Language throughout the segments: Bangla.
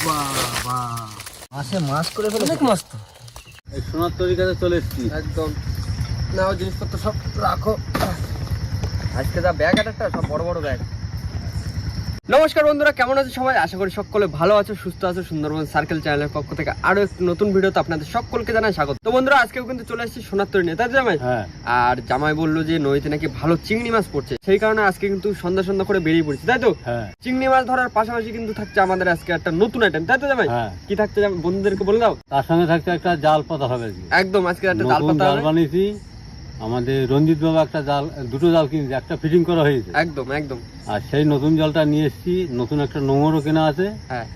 বাবা মাছে মাছ করে ফেলে, অনেক মাছ তো। এই সোনার তরিকাতে চলে এসেছি একদম। নাও জিনিসপত্র সব রাখো। আজকে যা ব্যাগ একটা সব বড় বড় ব্যাগ। নমস্কার বন্ধুরা, কেমন আছে সবাই? আশা করি সকলে ভালো আছো, সুস্থ আছো। সুন্দরবন সার্কেল চ্যানেলের পক্ষ থেকে আরো একটি নতুন ভিডিওতে আপনাদের সকলকে জানাই স্বাগত। তো বন্ধুরা, আজকেও কিন্তু চলে এসেছি সোনার তরী নিয়ে, তাই তো জামাই? আর জামাই বললো যে নদীতে নাকি ভালো চিংড়ি মাছ পড়ছে, সেই কারণে আজকে কিন্তু সন্ধ্যা সন্ধ্যা করে বেরিয়ে পড়ছি, তাই তো? চিংড়ি মাছ ধরার পাশাপাশি কিন্তু থাকছে আমাদের আজকে একটা নতুন আইটেম, তাই তো জামাই? কি থাকছে বন্ধুদেরকে বলে দাও। তার সঙ্গে থাকছে একটা জাল পাতা হবে। একদম, আজকে একটা জাল পাতা বানিয়েছি। আমাদের রঞ্জিত বাবা একটা জাল, দুটো জাল কিনছে, একটা ফিটিং করা হয়েছে। একদম একদম। আর সেই নতুন জালটা নিয়ে এসেছি, নতুন একটা নোংরও কেনা আছে। হ্যাঁ,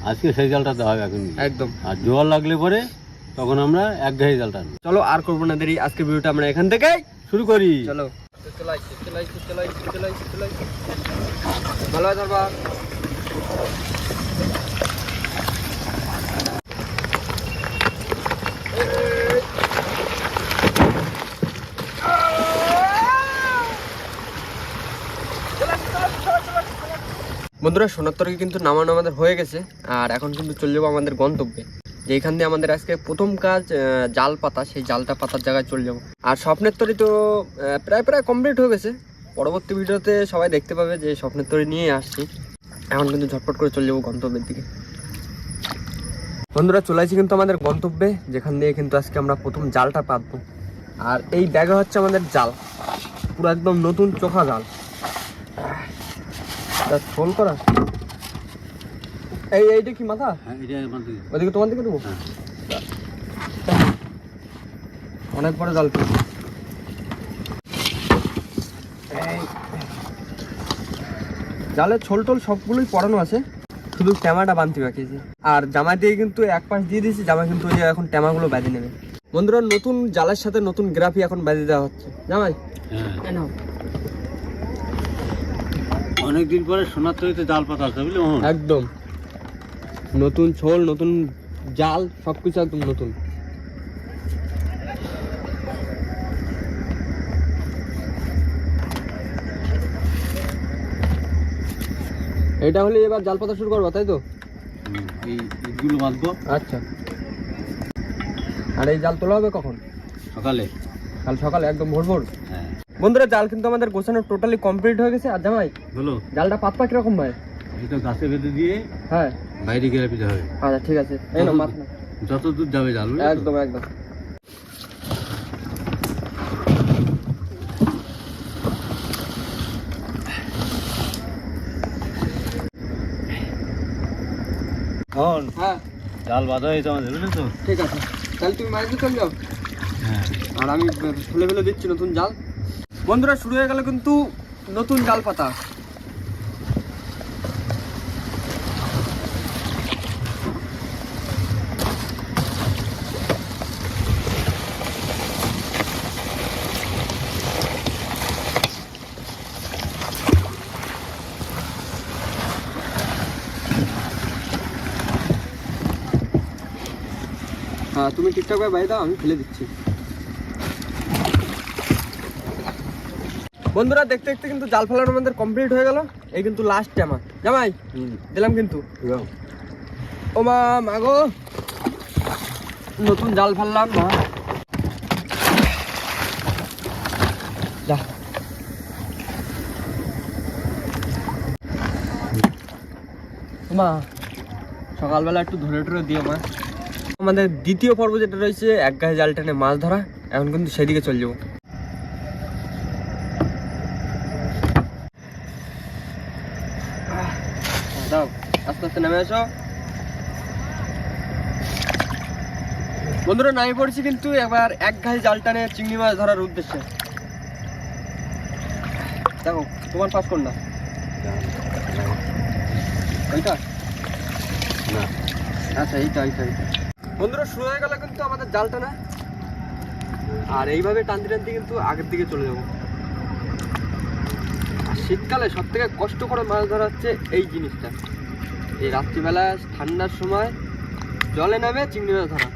আজকে সেই জালটা দেওয়া হবে এখন একদম। আর জোয়ার লাগলে পরে তখন আমরা এক ঘাই জালটা নেব। চলো আর করবো না দেরি, আজকে ভিডিওটা আমরা এখান থেকে শুরু করি। চলো ভালো ধরবা। বন্ধুরা, সোনার তরী কিন্তু নামানো আমাদের হয়ে গেছে, আর এখন কিন্তু চলে যাবো আমাদের গন্তব্যে, যেখান দিয়ে আমাদের আজকে প্রথম কাজ জাল পাতা, সেই জালটা পাতার জায়গায় চলে যাবো। আর স্বপ্নের তরী তো প্রায় কমপ্লিট হয়ে গেছে। পরবর্তী ভিডিওতে সবাই দেখতে পাবে যে স্বপ্নের তরী নিয়ে আসছি। এখন কিন্তু ঝটপট করে চলে যাবো গন্তব্যের দিকে। বন্ধুরা, চলে আসছি কিন্তু আমাদের গন্তব্যে, যেখান দিয়ে কিন্তু আজকে আমরা প্রথম জালটা পাতবো। আর এই ব্যাগে হচ্ছে আমাদের জাল, পুরো একদম নতুন চোখা জাল, ফোন করা। এইটা কি মাথা? ওইদিকে তোমার দিকে দেবো। অনেক বড় জাল। জালের ছোল টোল সবগুলোই পড়ানো আছে, শুধু ট্যামাটা বানতে বাকি আছে। আর জামা দিয়ে কিন্তু এক পাশ দিয়ে দিয়েছি, জামা কিন্তু ওই যে এখন ট্যামাগুলো বেঁধে নেবে। বন্ধুরা, নতুন জালের সাথে নতুন গ্রাফি এখন বেঁধে দেওয়া হচ্ছে। জামাই অনেকদিন পরে সোনার তরীতে জাল পাতা আছে, বুঝলি? একদম নতুন ছোল, নতুন জাল, সবকিছু একদম নতুন। এটা হলে এবার জাল পাতা শুরু করবো, তাই তো? এই ইটগুলো বাঁধবো। আচ্ছা। আর এই জাল তোলা হবে কখন? সকালে। কাল সকালে একদম ভোর ভোর। বন্ধুরা, জাল কিন্তু আমাদের গোছানো টোটালি কমপ্লিট হয়ে গেছে। আর জামাই বলো, জালটা পাতবা কিরকম ভাই? এটা গাছে বেঁধে দিয়ে হ্যাঁ বাইরে গেলে দিতে হবে। আচ্ছা ঠিক আছে, এই নাও মাথা। যত দূর যাবে জাল, একদম একদম। হ্যাঁ, জাল বাঁধা হয়েছে আমাদের, বুঝলে তো? ঠিক আছে, তাহলে তুমি মাঝে চলে যাও। হ্যাঁ, আর আমি ফেলে দিচ্ছি নতুন জাল। বন্ধুরা, শুরু হয়ে গেল কিন্তু নতুন জাল পাতা। হ্যাঁ, তুমি ঠিকঠাক ভাবে বাইরে দাও, আমি ফেলে দিচ্ছি। বন্ধুরা, দেখতে দেখতে কিন্তু জাল ফেলানো আমাদের কমপ্লিট হয়ে গেল। এই কিন্তু লাস্ট ট্যামা। জামাই দিলাম কিন্তু। ও মা মাগো, নতুন জাল ফেললাম না। যা মা, সকালবেলা একটু ধরে টরে দিও মা। আমাদের দ্বিতীয় পর্ব যেটা রয়েছে এক গায়ে জাল টেনে মাছ ধরা, এখন কিন্তু সেদিকে চলে যাবো। দাও, আস্তে আস্তে নেমে আসো। বন্ধুরা, নামে পড়ছি কিন্তু এবার এক ঘাই জাল টানে চিংড়ি মাছ ধরার উদ্দেশ্যে। দেখো তোমার পাস কর না এইটা না। আচ্ছা, এইটা। বন্ধুরা, শুরু হয়ে গেল কিন্তু আমাদের জাল টানা। আর এইভাবে টানতে টানতে কিন্তু আগের দিকে চলে যাবো। আর শীতকালে সব থেকে কষ্ট করে মাছ ধরা হচ্ছে এই জিনিসটা, এই রাত্রিবেলা ঠান্ডার সময় জলে নামে চিংড়ি মাছ ধরা।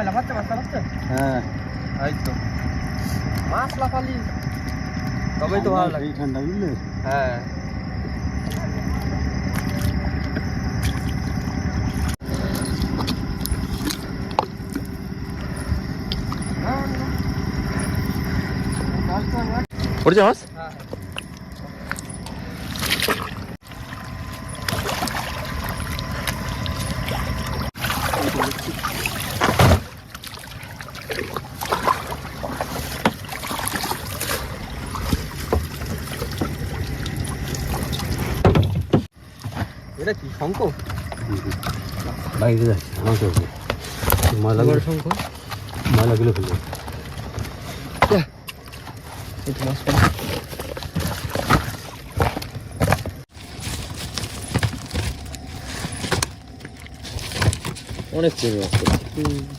লাফাচ্ছে মাছ, লাফাচ্ছে। হ্যাঁ, এই তো মাছ লাফালি তবেই তো ভালো লাগে। ঠান্ডা, বুঝলে? হ্যাঁ, পড়েছে মাছ? হ্যাঁ এটা কি শঙ্খ? বাইরে যাচ্ছে আমাকে ময়লাগুলো শঙ্খ ময়লাগুলো ফেলে একটু মাছ অনেক চিংড়ি মাছ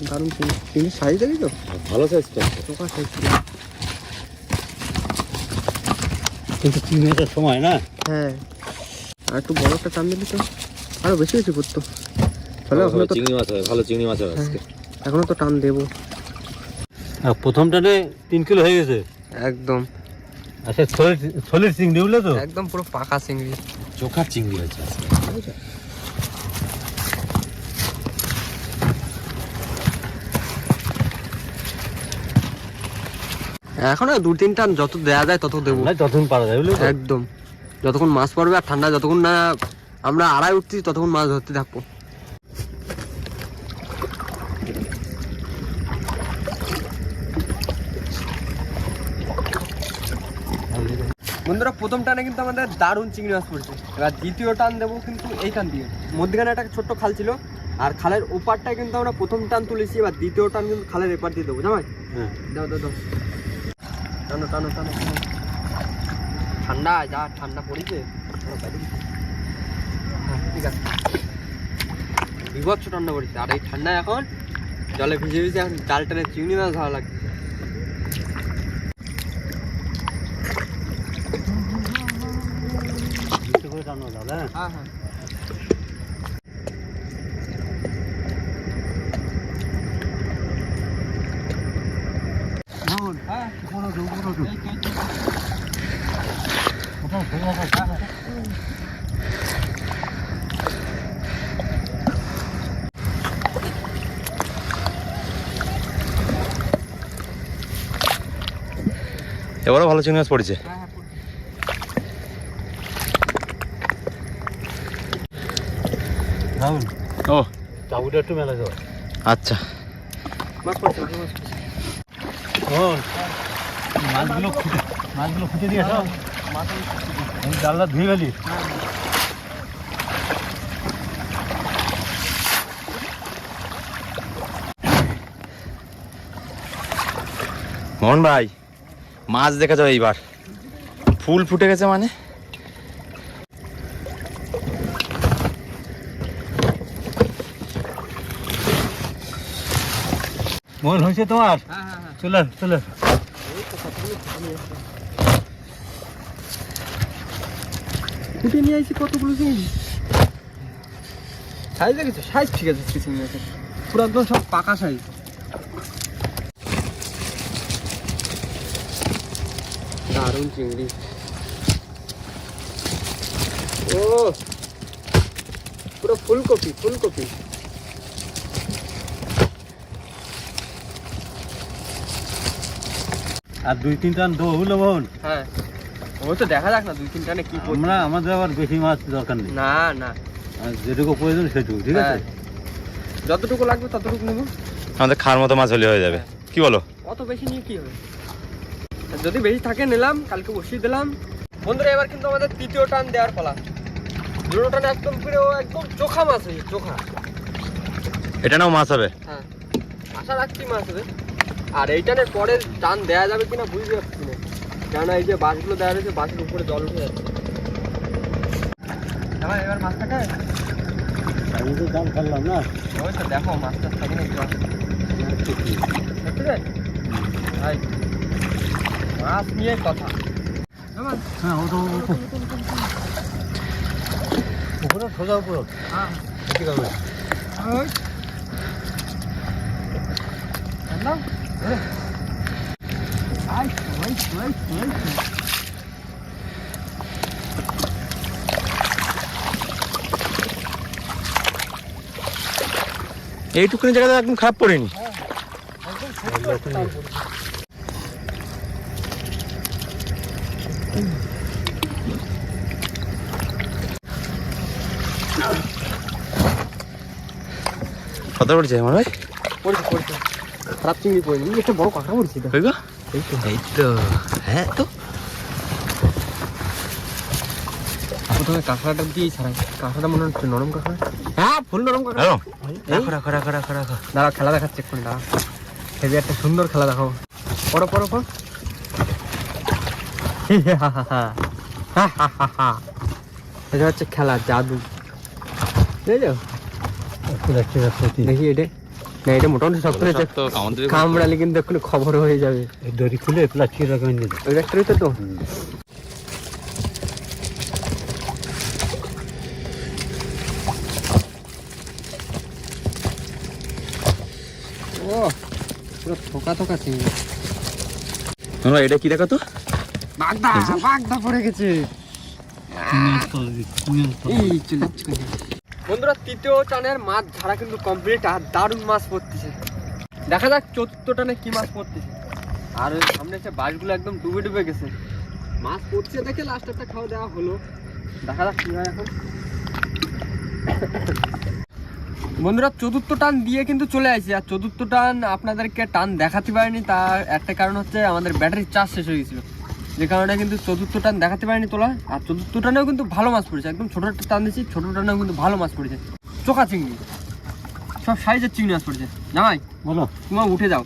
দারুণ চিংড়ির সাইজ দেখি তো, ভালো সাইজ তো। চোখা সাইজ। কিন্তু চিংড়িটার সময় না। হ্যাঁ আর একটু বড় একটা টান দিলি তো আরো বেশি বেশি করতো। চলো এখনো তো চিংড়ি মাছ হবে, ভালো চিংড়ি মাছ হবে আজকে। এখনো তো টান দেবো। আর প্রথম টানে 3 কিলো হয়ে গেছে। একদম আচ্ছা থলের চিংড়ি বুঝলে তো, একদম পুরো পাকা চিংড়ি, চোখার চিংড়ি হয়েছে আজকে। এখনো 2-3 টান যত দেয়া যায় তত দেবো। যতক্ষণ পারা যায় বুঝলে তো। একদম যতক্ষণ মাছ পড়বে আর ঠান্ডা যতক্ষণ না আমরা আড়াই উঠছি ততক্ষণ মাছ ধরতে থাকবো। বন্ধুরা প্রথম টানে কিন্তু আমাদের দারুণ চিংড়ি মাছ পড়ছে। এবার দ্বিতীয় টান দেবো কিন্তু এইখান দিয়ে, মধ্যখানে একটা ছোট্ট খাল ছিল আর খালের ওপারটায় কিন্তু আমরা প্রথম টান তুলেছি। এবার দ্বিতীয় টান কিন্তু খালের এপার দিয়ে দেবো, জামাই দাও দাও দাও, টানো টানো টানো টানো। ঠান্ডা যা ঠান্ডা পড়েছে, ঠিক আছে বিভৎস ঠান্ডা পড়েছে। আর এই ঠান্ডায় এখন জলে ভিজে ভিজে এখন জাল টেনে চিংড়ি মাছ ভালো লাগছে। হ্যাঁ হ্যাঁ এবারও ভালো চিংড়ি মাছ পড়েছে। ও চাবুটা একটু মেলা যাও। আচ্ছা মাছ পড়ছে মাছ পড়ছে। মাছগুলো খুঁজে দিয়ে আসো, ডালটা ধুয়ে গেলি। মোহন ভাই মাছ দেখা যাবে এইবার, ফুল ফুটে গেছে মানে। মন হয়েছে তোমার? হ্যাঁ হ্যাঁ হ্যাঁ চলে চলে ফুটে নিয়ে আসছি কতগুলো চিংড়ি। সাইজ দেখেছো? সাইজ ঠিক আছে চিংড়ি মাছের, পুরো একদম সব পাকা সাইজ। দারুণ চিংড়ি। ও পুরো ফুলকপি ফুলকপি। আর 2-3 টান দো হলো বোন। হ্যাঁ ওই তো দেখা যাক না 2-3 টানে কি পড়ছে। আমরা আমাদের আবার বেশি মাছ দরকার নেই, না না আর যেটুকু প্রয়োজন সেটুকু, ঠিক আছে। হ্যাঁ, যতটুকু লাগবে ততটুকু নেবো। আমাদের খাওয়ার মতো মাছ হলে হয়ে যাবে, কি বলো? অত বেশি নিয়ে কি হবে, আর যদি বেশি থাকে নিলাম, কালকে বসিয়ে দিলাম। বন্ধুরা এবার কিন্তু আমাদের তৃতীয় টান দেওয়ার পালা। দুটো টানে একদম পুরো একদম চোখা মাছ হয়েছে, চোখা। এটা নাও মাছ হবে। হ্যাঁ আশা রাখছি মাছ হবে। আর এই টানের পরে টান দেওয়া যাবে কিনা বুঝতে পারছি না, কেননা এই যে বাঁশগুলো দেওয়া রয়েছে বাঁশের উপরে জল উঠে যাচ্ছে। এবার মাছ থাকে, আমি তো দাম ফেললাম না। ওই তো দেখো মাছটা থাকে না একটু। সত্যি রে ভাই, মাছ নিয়ে কথা। হ্যাঁ ও তো উপরে সোজা উপরে। হ্যাঁ ঠিক আছে। ওই নাও আই ওই ওই ওই এইটুকুনি জায়গাটা একদম খারাপ পড়েনি। পড়ছে আমার ভাই? পড়ছে পড়ছে, খারাপ চিংড়ি পড়েনি, একটা বড় কাঁকড়া পড়ছে তো। ওই গো, এই তো এই তো, হ্যাঁ তো। প্রথমে কাঁকড়াটা দিয়েই ছাড়াই, কাঁকড়াটা মনে হচ্ছে নরম কাঁকড়া। হ্যাঁ, ফুল নরম কাঁকড়া। হ্যালো, এই, রাখো রাখো রাখো রাখো রাখো। দাঁড়াও, খেলা দেখাচ্ছে এক্ষুনি, দাঁড়াও। হেবি একটা সুন্দর খেলা দেখাবো। পড়ো পড়ো পড়ো। এটা হচ্ছে খেলা, জাদু, বুঝলো? দেখি এটা, না এটা মোটামুটি শক্ত হয়েছে, তো কামড় দিবে। কামড়ালে কিন্তু এক্ষুনি খবর হয়ে যাবে। দড়ি খুলে প্লাস্টিক রাখবেন। ওই ব্যাগটারই তো। ও পুরো থোকা থোকা চিংড়ি। ভাই এটা কি দেখো তো? বাগদা, বাগদা পড়ে গেছে। এই চলে যাচ্ছে। বন্ধুরা, তৃতীয় টানের মাছ ঝাড়া কিন্তু কমপ্লিট, আর দারুণ মাছ পড়তেছে। দেখা যাক চতুর্থ টানে কি মাছ পড়তেছে। আর ওই সামনে সে বাঁশগুলো একদম ডুবে ডুবে গেছে, মাছ পড়ছে দেখে লাস্ট একটা খাওয়া দেওয়া হলো। দেখা যাক কি হয় এখন। বন্ধুরা, চতুর্থ টান দিয়ে কিন্তু চলে আসছি। আর চতুর্থ টান আপনাদেরকে টান দেখাতে পারিনি, তার একটা কারণ হচ্ছে আমাদের ব্যাটারির চার্জ শেষ হয়ে গেছিলো, যে কারণে কিন্তু চতুর্থ টান দেখাতে পারিনি তোলা। আর চতুর্থ টানেও কিন্তু ভালো মাছ পড়েছে, একদম ছোটো একটা টান দিচ্ছি, ছোটো টানেও কিন্তু ভালো মাছ পড়েছে। চোখা চিংড়ি, সব সাইজের চিংড়ি মাছ পড়েছে। জামাই বলো, তোমার উঠে যাও,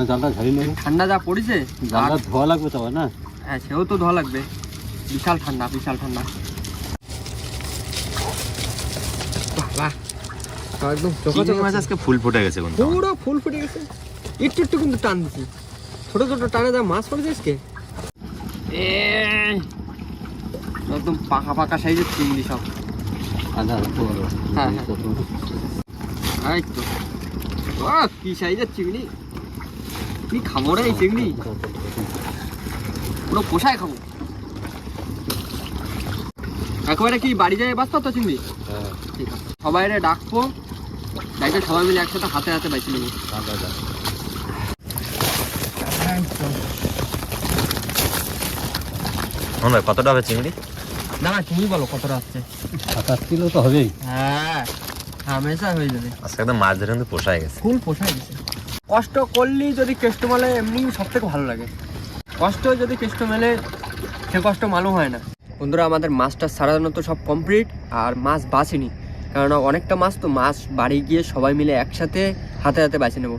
জালটা ঝাড়ি নেই, ঠান্ডা যা পড়েছে। জালটা ধোয়া লাগবে তো না? হ্যাঁ, সেও তো ধোয়া লাগবে, বিশাল ঠান্ডা, বিশাল ঠান্ডা। বাহ, একদম চিংড়ি মাছ আজকে ফুল ফুটে গেছে কিন্তু। পুরো ফুল ফুটে গেছে। একটু একটু কিন্তু টান দিচ্ছি, ছোট ছোট টানে যা মাছ পড়েছে আজকে, একদম পাকা পাকা সাইজের চিংড়ি সব। হ্যাঁ হ্যাঁ, এই তো কি সাইজের চিংড়ি, কি খাবো রে এই চিংড়ি, পুরো পোষায় খাবো একেবারে। কি বাড়ি যায় বাঁচতো তো চিংড়ি? ঠিক আছে, সবাই রে ডাকবো, ডাইকে সবাই মিলে একসাথে হাতে হাতে বাইছে নেবো। ভাই কতটা হবে চিংড়ি? না না, তুমি বলো কতটা আসছে। 7-8 কিলো তো হবেই। হ্যাঁ, হামেশা হয়ে যাবে। আজকে একদম মাছ ধরে কিন্তু পোষায় গেছে। ফুল পোষায় গেছে। কষ্ট করলেই যদি কেষ্ট মেলে, এমনি সব থেকে ভালো লাগে। কষ্ট যদি কেষ্ট মেলে, সে কষ্ট মালুম হয় না। বন্ধুরা, আমাদের মাছটা সাধারণত সব কমপ্লিট, আর মাছ বাঁচেনি, কারণ অনেকটা মাছ তো, মাছ বাড়ি গিয়ে সবাই মিলে একসাথে হাতে হাতে বেছে নেবো।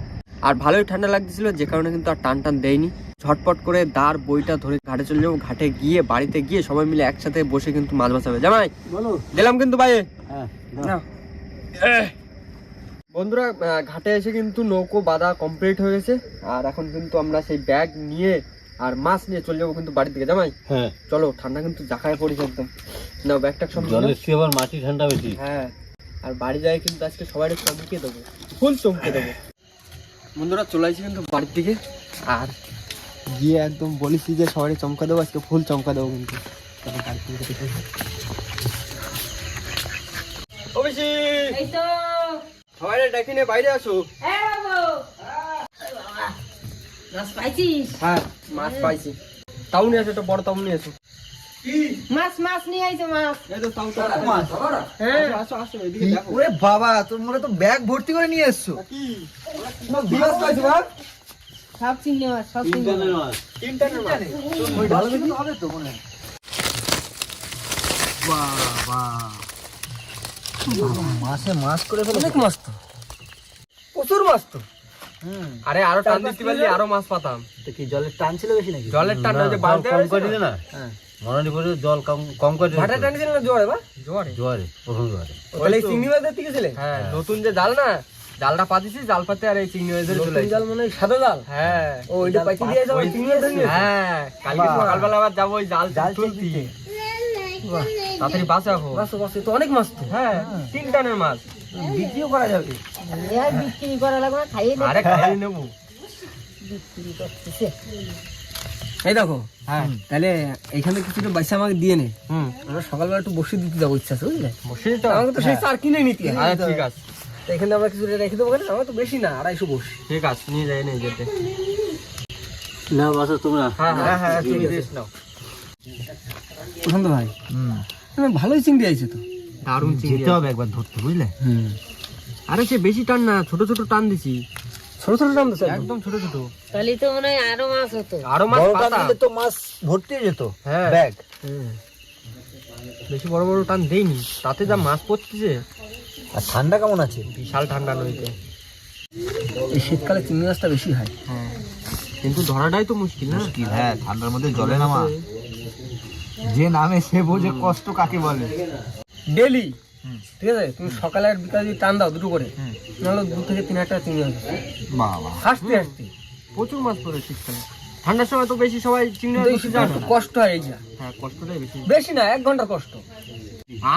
আর ভালোই ঠান্ডা লাগতেছিল, যে কারণে কিন্তু আর টান টান দেয়নি। ঝটপট করে দাঁড় বইটা ধরে ঘাটে চলে যাবো। ঘাটে গিয়ে বাড়িতে গিয়ে সবাই মিলে একসাথে বসে কিন্তু মাছ বাঁচাবে। জামাই বলো, দিলাম কিন্তু বাইরে। হ্যাঁ না। বন্ধুরা, ঘাটে এসে কিন্তু নৌকো বাঁধা কমপ্লিট হয়ে গেছে, আর এখন কিন্তু আমরা সেই ব্যাগ নিয়ে আর মাছ নিয়ে চলে যাবো কিন্তু বাড়ির দিকে। জামাই হ্যাঁ, চলো, ঠান্ডা কিন্তু জাকায় পড়েছে একদম। না, ব্যাগটা সব জলের চেয়ে আবার মাটি ঠান্ডা বেশি। হ্যাঁ, আর বাড়ি যায় কিন্তু আজকে সবাই চমকে দেবো, ফুল চমকে দেবো। বন্ধুরা, চলে আসছি কিন্তু বাড়ির দিকে, আর গিয়ে একদম বলেছি যে সবাই চমকা দেবো, আজকে ফুল চমকা দেবো কিন্তু। সবাই ডাকি নিয়ে বাইরে আসো। হ্যাঁ, মাছ পাইছি। তাও নিয়ে আসো, একটা বড় তাও নিয়ে আসো। মাছ নিয়ে আইছো মাছ। এই তো তাও মাছ। হ্যাঁ, আসো আসো, এদিকে দেখো। ওরে বাবা, তোমরা তো ব্যাগ ভর্তি করে নিয়ে এসছো। কি মাছ পাইছো ভাই? সব চিংড়ি মাছ, সব চিংড়ি তিনজনের মাছ। মাছ। তিনটা মাছ। ওই ভালো দেখি হবে তো মনে হয়। বাবা, মাছে মাছ করে ফেলে। অনেক মাছ তো, প্রচুর মাছ তো। আরে আরো টান দিতে পারলে আরো মাছ পাতাম। তো কি জলের টান ছিল বেশি নাকি? জলের টান যে জল বাঁধতে কম করে দিলে না, হ্যাঁ, মনে করে জল কম করে দিলে। ভাটা টানছিল না জোরে বা জোরে? জোয়ারে, প্রথম জোয়ারে। ওই চিংড়ি মাছ ধরতে গেছিলে? হ্যাঁ, নতুন যে জাল না, জালটা পাতিছি, জাল পাতে আর এই চিংড়ি মাছ ধরে চলে জাল মনে হয় সাদা জাল। হ্যাঁ, ও ওইটা পাইতে দিয়ে যাবো, চিংড়ি মাছ ধরে নিয়ে এসো। হ্যাঁ, কালকে সকালবেলা আবার যাবো ওই জাল তুলতে। বাহ, তাড়াতাড়ি বাঁচাবো। বাস বাস, তো অনেক মাছ তো। হ্যাঁ, 3 টানের মাছ। বিক্রিও করা যাবে। আর বিক্রি করা লাগবে না, খাইয়ে দে। আরে খাইয়ে নেবো। বিক্রি করতেছে। এই দেখো, হ্যাঁ, তাহলে এইখানে কিছুটা পয়সা আমাকে দিয়ে নে। আমরা সকালবেলা একটু বসে দিতে যাবো, ইচ্ছা আছে বুঝলে? বসে তো আমাকে তো সেই চার কিনে নিতে। হ্যাঁ, ঠিক আছে, এখানে আমরা কিছু রেখে দেবো, কেন আমার তো বেশি না, 250 বস। ঠিক আছে, নিয়ে যাই নিয়ে যেতে। না বাসা তোমরা। হ্যাঁ হ্যাঁ হ্যাঁ, তুমি দিস নাও। প্রশান্ত ভাই, ভালোই চিংড়ি আইছে তো। দারুণ চিংড়ি যেতে হবে একবার ধরতে, বুঝলে? আরে সে বেশি টান না, ছোট ছোট টান দিছি, ছোট ছোট টান দিছে একদম ছোট ছোট। তাহলে তো মনে হয় আরো মাছ হতো। আরো মাছ বড় টান পাতা। দিলে তো মাছ ভর্তি হয়ে যেত হ্যাঁ ব্যাগ। বেশি বড় বড় টান দেইনি, তাতে যা মাছ পড়তেছে। আর ঠান্ডা কেমন আছে? বিশাল ঠান্ডা নদীতে। এই শীতকালে চিংড়ি মাছটা বেশি হয়। হ্যাঁ কিন্তু ধরাটাই তো মুশকিল না। হ্যাঁ, ঠান্ডার মধ্যে জলে নামা, যে নামে সে বোঝে কষ্ট কাকে বলে। ডেলি ঠিক আছে, তুমি সকালে আর বিকালে যদি টান দাও দুটো করে, নাহলে 2 থেকে 3 টাকা চিংড়ি হবে। বাবা হাসতে হাসতে প্রচুর মাছ পড়ে শীতকালে। ঠান্ডার সময় তো বেশি সবাই চিংড়ি মাছ ধরতে যায় না। কষ্ট হয় এই যা। হ্যাঁ কষ্টটাই বেশি। বেশি না, 1 ঘন্টার কষ্ট।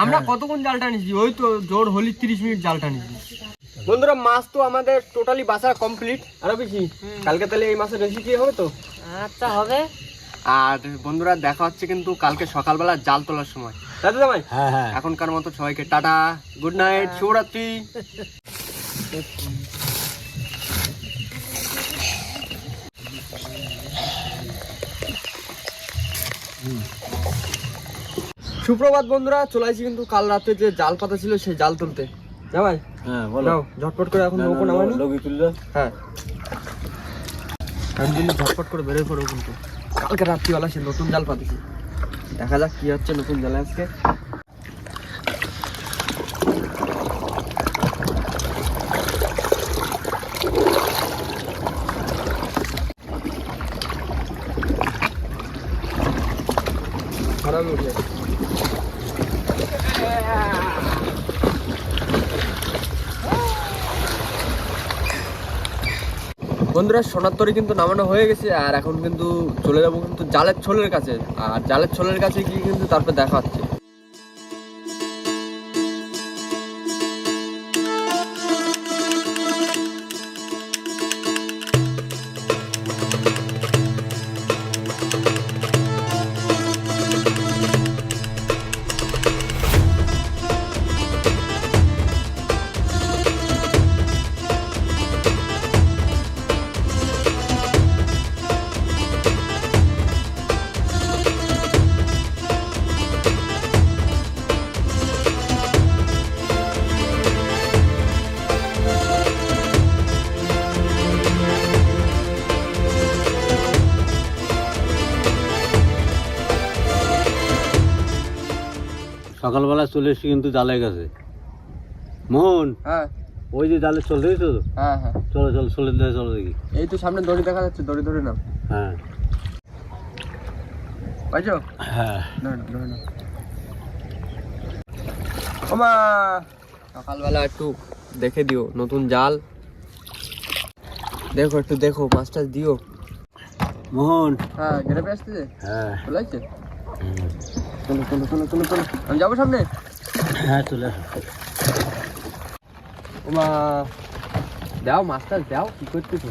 আমরা কতক্ষণ জাল টানিছি, ওই তো জোর হলি 30 মিনিট জাল টানিছি। বন্ধুরা মাছ তো আমাদের টোটালি বাছা কমপ্লিট। আরো বেশি কালকে তাহলে এই মাছের রেসিপি হবে তো। আচ্ছা হবে। আর বন্ধুরা দেখা হচ্ছে কিন্তু কালকে সকালবেলা জাল তোলার সময়। দাদা জামাই হ্যাঁ হ্যাঁ এখনকার মতো সবাইকে টাটা, গুড নাইট, শুভরাত্রি। সুপ্রভাত বন্ধুরা, চলে আসছি কিন্তু কাল রাতে যে জাল পাতা ছিল সেই জাল তুলতে। জামাই হ্যাঁ বলো। নাও ঝটপট করে এখন নৌকো নামানি। লগি তুললো। হ্যাঁ একদিন ঝটপট করে বেরোয় পড়বো কিন্তু। কালকে রাত্রিবেলা সে নতুন জাল পাতেছি, দেখা যাক কি হচ্ছে নতুন জালে আজকে। খারাপ উঠে বন্ধুরা, সোনার তরী কিন্তু নামানো হয়ে গেছে। আর এখন কিন্তু চলে যাবো কিন্তু জালের ছোলের কাছে। আর জালের ছোলের কাছে গিয়ে কিন্তু তারপর দেখা হচ্ছে। সকালবেলা চলে এসছি কিন্তু জালের কাছে। মোহন, হ্যাঁ ওই যে জালে চল দেখেছো তো? হ্যাঁ হ্যাঁ চলো চলো, চলে দিয়ে চলো দেখি। এই তো সামনে দড়ি দেখা যাচ্ছে, দড়ি ধরে নাও। হ্যাঁ পাইছো? হ্যাঁ ধরে নাও। ওমা সকালবেলা একটু দেখে দিও নতুন জাল, দেখো একটু দেখো, মাছ টাছ দিও। মোহন। হ্যাঁ গ্রেপে আসতেছে, হ্যাঁ চলে আসছে। চলো চলো চলো চলো চলো, আমি যাবো সামনে। হ্যাঁ চলে আসো। ওমা দাও মাছ টাছ দাও, কি করতেছো?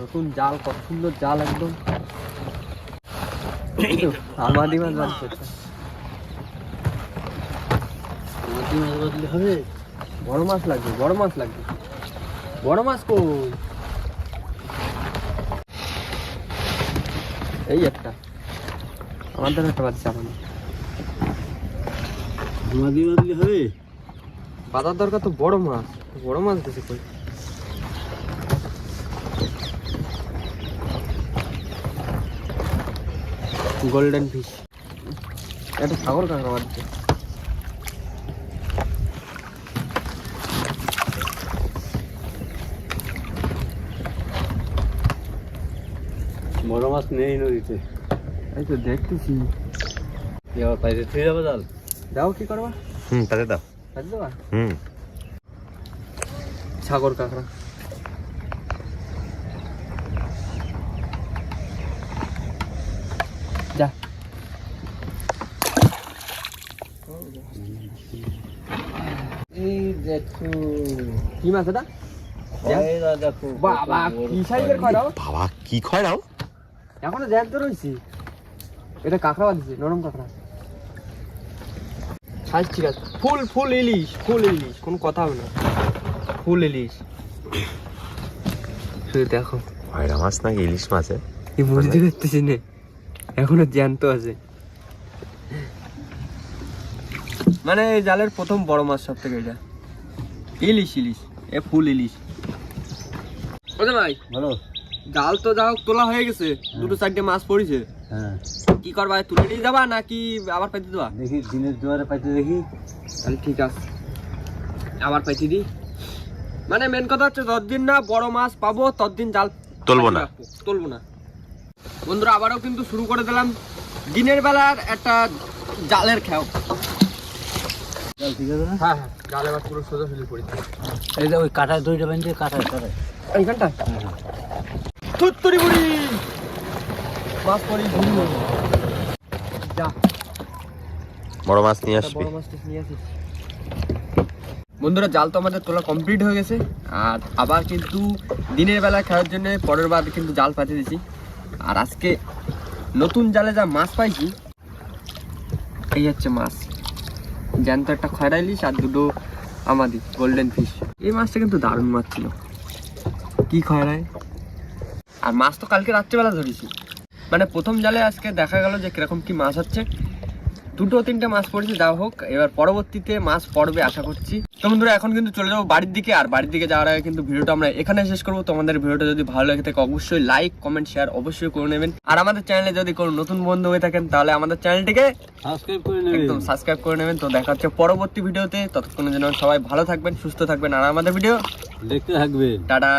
নতুন জাল, কত সুন্দর জাল একদম। আমাদি মাছ বানছে। হবে বড় মাছ লাগবে, বড় মাছ লাগবে। বড় মাছ কই? এই একটা আমাদের একটা বাচ্চা এখন আমাদি বাদলি হবে। বাজার দরকার তো বড় মাছ, বড় মাছ দিছে কই? গোল্ডেন ফিশ, একটা সাগর কাঁকড়া বাড়ছে। বড় মাছ নেই নদীতে। এই তো দেখতেছি। কি আবার পাইতে থুয়ে যাবে জাল? দাও কি করবা? তাতে দাও। কাটে দেবা? হুম সাগর কাঁকড়া। যা এই দেখো কি মাছ এটা? খয়রা দেখো। বাবা কি সাইজের খয়রাও, বাবা কি খয়রাও। এখনো জ্যান্ত রয়েছে। এটা কাঁকড়া বাঁধছে, নরম কাঁকড়া। সাইজ ঠিক আছে, ফুল ফুল ইলিশ, ফুল ইলিশ, কোনো কথা হবে না, ফুল ইলিশ। শুধু দেখো খয়রা মাছ নাকি ইলিশ মাছ? কি বুঝতে পারতেছি না, এখনো জ্যান্ত আছে। মানে এই জালের প্রথম বড় মাছ সব থেকে এটা। ইলিশ ইলিশ এ ফুল ইলিশ। বুঝলে ভাই বলো। জাল তো যা হোক তোলা হয়ে গেছে, দুটো চারটে মাছ পড়েছে, হ্যাঁ কি করবা, তুলে নিয়ে যাবা নাকি আবার পাইতে দেবা? দেখি দিনের দুয়ারে পাইতে দেখি। তাহলে ঠিক আছে, আবার পাইতে দিই। মানে মেন কথা হচ্ছে যতদিন না বড় মাছ পাবো ততদিন জাল তুলবো না। তুলবো না। বন্ধুরা আবারও কিন্তু শুরু করে দিলাম দিনের বেলার একটা জালের খেয়াও। জাল ঠিক আছে না? হ্যাঁ হ্যাঁ, জাল এবার পুরো সোজাসুজি পড়েছে। এই যে ওই কাঁটায় দইটা বানিয়ে কাঁটায় এইখানটা তুত্তুরি বুড়ি মাছ পড়ি ঘুরি যা বড় মাছ নিয়ে আসবি। বড় মাছটা নিয়ে আসিস। বন্ধুরা জাল তো আমাদের তোলা কমপ্লিট হয়ে গেছে, আর আবার কিন্তু দিনের বেলা খাওয়ার জন্য পরের বার কিন্তু জাল পাতে দিছি। আর আজকে নতুন জালে যা মাছ পাইছি, এই হচ্ছে মাছ, জ্যান্ত একটা খয়রা ইলিশ আর দুটো আমাদি গোল্ডেন ফিশ। এই মাছটা কিন্তু দারুণ মাছ ছিল, কি খয়রায়। আর মাছ তো কালকে রাত্রিবেলা ধরেছি, মানে প্রথম জালে আজকে দেখা গেল যে কিরকম কি মাছ হচ্ছে। দুটো তিনটে মাছ পড়েছে, যা হোক এবার পরবর্তীতে মাছ পড়বে আশা করছি। তো বন্ধুরা এখন কিন্তু চলে যাবো বাড়ির দিকে, আর বাড়ির দিকে যাওয়ার আগে কিন্তু ভিডিওটা আমরা এখানে শেষ করবো। তোমাদের ভিডিওটা যদি ভালো লাগে থাকে অবশ্যই লাইক কমেন্ট শেয়ার অবশ্যই করে নেবেন। আর আমাদের চ্যানেলে যদি কোনো নতুন বন্ধু হয়ে থাকেন তাহলে আমাদের চ্যানেলটিকে সাবস্ক্রাইব করে নেবেন। একদম সাবস্ক্রাইব করে নেবেন। তো দেখা হচ্ছে পরবর্তী ভিডিওতে, ততক্ষণের জন্য সবাই ভালো থাকবেন, সুস্থ থাকবেন, আর আমাদের ভিডিও দেখতে থাকবেন। টাটা।